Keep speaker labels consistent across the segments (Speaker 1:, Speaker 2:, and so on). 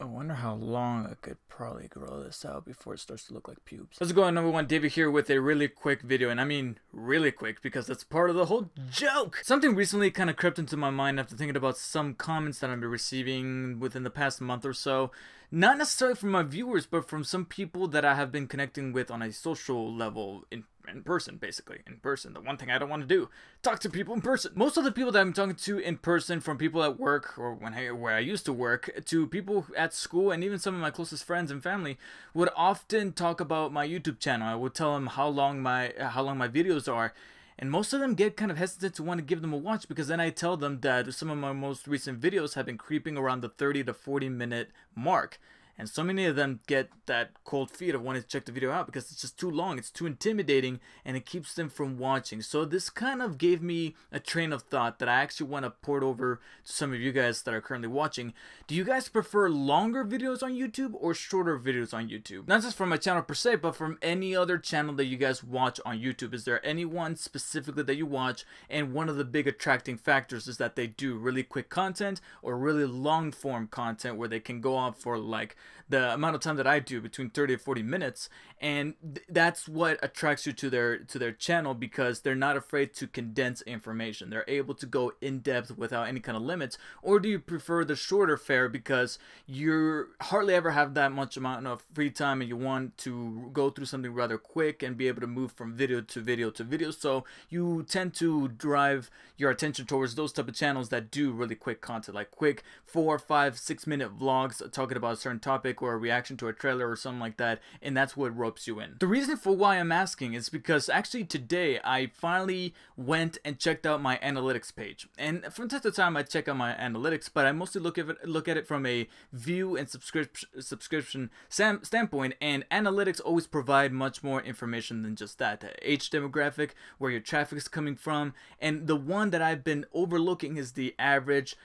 Speaker 1: I wonder how long I could probably grow this out before it starts to look like pubes. How's it going, number one? David here with a really quick video, and I mean really quick because that's part of the whole joke. Something recently kind of crept into my mind after thinking about some comments that I've been receiving within the past month or so. Not necessarily from my viewers, but from some people that I have been connecting with on a social level in person, basically. In person. The one thing I don't want to do. Talk to people in person. Most of the people that I'm talking to in person, from people at work or where I used to work, to people at school, and even some of my closest friends and family, would often talk about my YouTube channel. I would tell them how long my videos are. And most of them get kind of hesitant to want to give them a watch, because then I tell them that some of my most recent videos have been creeping around the 30 to 40 minute mark. And so many of them get that cold feet of wanting to check the video out because it's just too long, it's too intimidating, and it keeps them from watching. So this kind of gave me a train of thought that I actually want to port over to some of you guys that are currently watching. Do you guys prefer longer videos on YouTube or shorter videos on YouTube? Not just from my channel per se, but from any other channel that you guys watch on YouTube. Is there anyone specifically that you watch, and one of the big attracting factors is that they do really quick content or really long form content where they can go on for like the amount of time that I do, between 30 to 40 minutes, and that's what attracts you to their channel, because they're not afraid to condense information. They're able to go in depth without any kind of limits. Or do you prefer the shorter fare because you hardly ever have that much amount of free time and you want to go through something rather quick and be able to move from video to video to video, so you tend to drive your attention towards those type of channels that do really quick content, like quick 4, 5, 6 minute vlogs talking about a certain topic or a reaction to a trailer or something like that, and that's what ropes you in. The reason for why I'm asking is because actually today I finally went and checked out my analytics page, and from time to time I check out my analytics, but I mostly look at it from a view and subscription standpoint, and analytics always provide much more information than just that. The age demographic, where your traffic is coming from, and the one that I've been overlooking is the average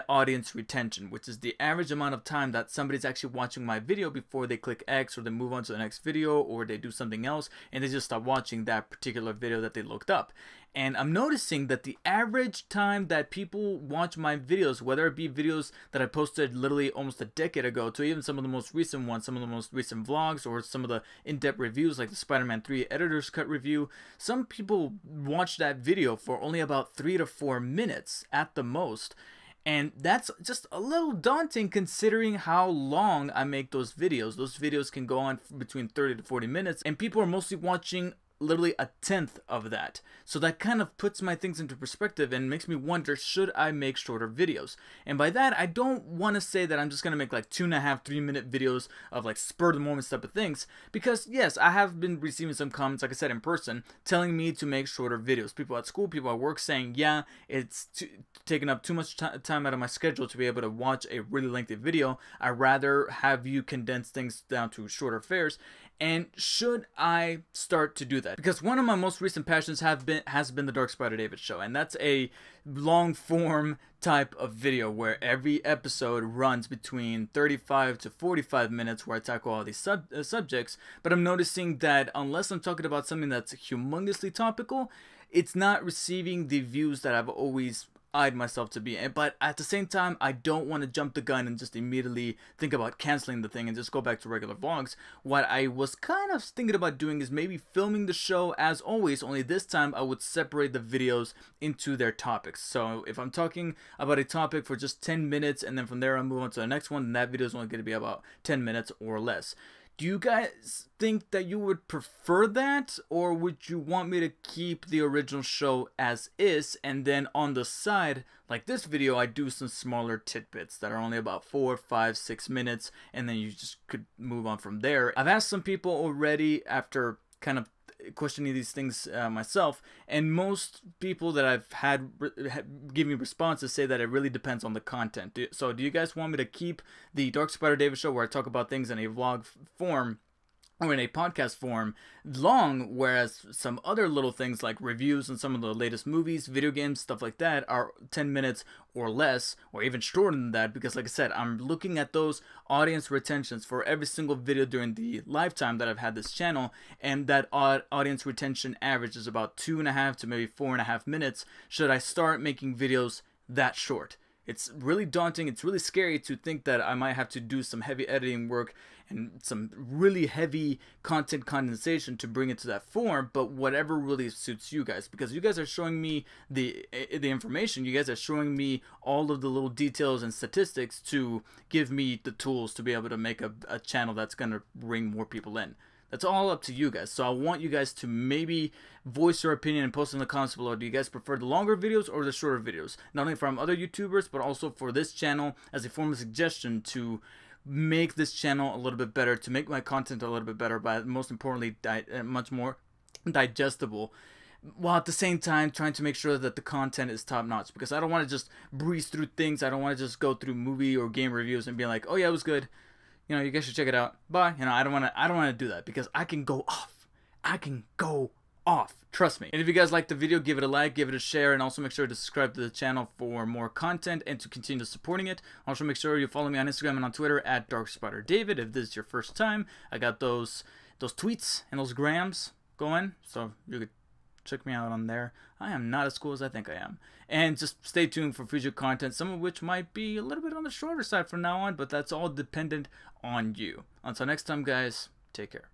Speaker 1: audience retention, which is the average amount of time that somebody's actually watching my video before they click X or they move on to the next video or they do something else and they just stop watching that particular video that they looked up. And I'm noticing that the average time that people watch my videos, whether it be videos that I posted literally almost a decade ago to even some of the most recent ones, some of the most recent vlogs, or some of the in-depth reviews like the Spider-Man 3 Editor's Cut review, some people watch that video for only about 3 to 4 minutes at the most. And that's just a little daunting considering how long I make those videos. Those videos can go on between 30 to 40 minutes, and people are mostly watching literally a tenth of that. So that kind of puts my things into perspective and makes me wonder, should I make shorter videos? And by that, I don't want to say that I'm just going to make like 2.5, 3 minute videos of like spur of the moment type of things, because yes, I have been receiving some comments, like I said, in person, telling me to make shorter videos. People at school, people at work saying, yeah, it's taking up too much time out of my schedule to be able to watch a really lengthy video. I'd rather have you condense things down to shorter fares. And should I start to do that? Because one of my most recent passions has been the Dark Spider David show, and that's a long form type of video where every episode runs between 35 to 45 minutes, where I tackle all these subjects. But I'm noticing that unless I'm talking about something that's humongously topical, it's not receiving the views that I've always eyed myself to be. But at the same time, I don't want to jump the gun and just immediately think about canceling the thing and just go back to regular vlogs. What I was kind of thinking about doing is maybe filming the show as always, only this time I would separate the videos into their topics. So if I'm talking about a topic for just 10 minutes and then from there I move on to the next one, then that video is only going to be about 10 minutes or less. Do you guys think that you would prefer that, or would you want me to keep the original show as is, and then on the side, like this video, I do some smaller tidbits that are only about 4, 5, 6 minutes, and then you just could move on from there? I've asked some people already after kind of questioning these things myself, and most people that I've had give me responses say that it really depends on the content. So do you guys want me to keep the Dark Spider David show where I talk about things in a vlog form or in a podcast form long, whereas some other little things like reviews and some of the latest movies, video games, stuff like that are 10 minutes or less, or even shorter than that? Because like I said, I'm looking at those audience retentions for every single video during the lifetime that I've had this channel, and that audience retention average is about 2.5 to maybe 4.5 minutes. Should I start making videos that short? It's really daunting. It's really scary to think that I might have to do some heavy editing work and some really heavy content condensation to bring it to that form, but whatever really suits you guys, because you guys are showing me the information, you guys are showing me all of the little details and statistics to give me the tools to be able to make a channel that's going to bring more people in. That's all up to you guys. So I want you guys to maybe voice your opinion and post in the comments below. Do you guys prefer the longer videos or the shorter videos? Not only from other YouTubers, but also for this channel as a form of suggestion to make this channel a little bit better, to make my content a little bit better, but most importantly, much more digestible, while at the same time trying to make sure that the content is top notch, because I don't want to just breeze through things. I don't want to just go through movie or game reviews and be like, oh yeah, it was good, you know, you guys should check it out, bye. You know, I don't want to do that, because I can go off, trust me. And if you guys liked the video, give it a like, give it a share, and also make sure to subscribe to the channel for more content and to continue supporting it. Also make sure you follow me on Instagram and on Twitter at DarkSpiderDavid. If this is your first time, I got those tweets and those grams going, so you could check me out on there. I am not as cool as I think I am. And just stay tuned for future content, some of which might be a little bit on the shorter side from now on, but that's all dependent on you. Until next time, guys, take care.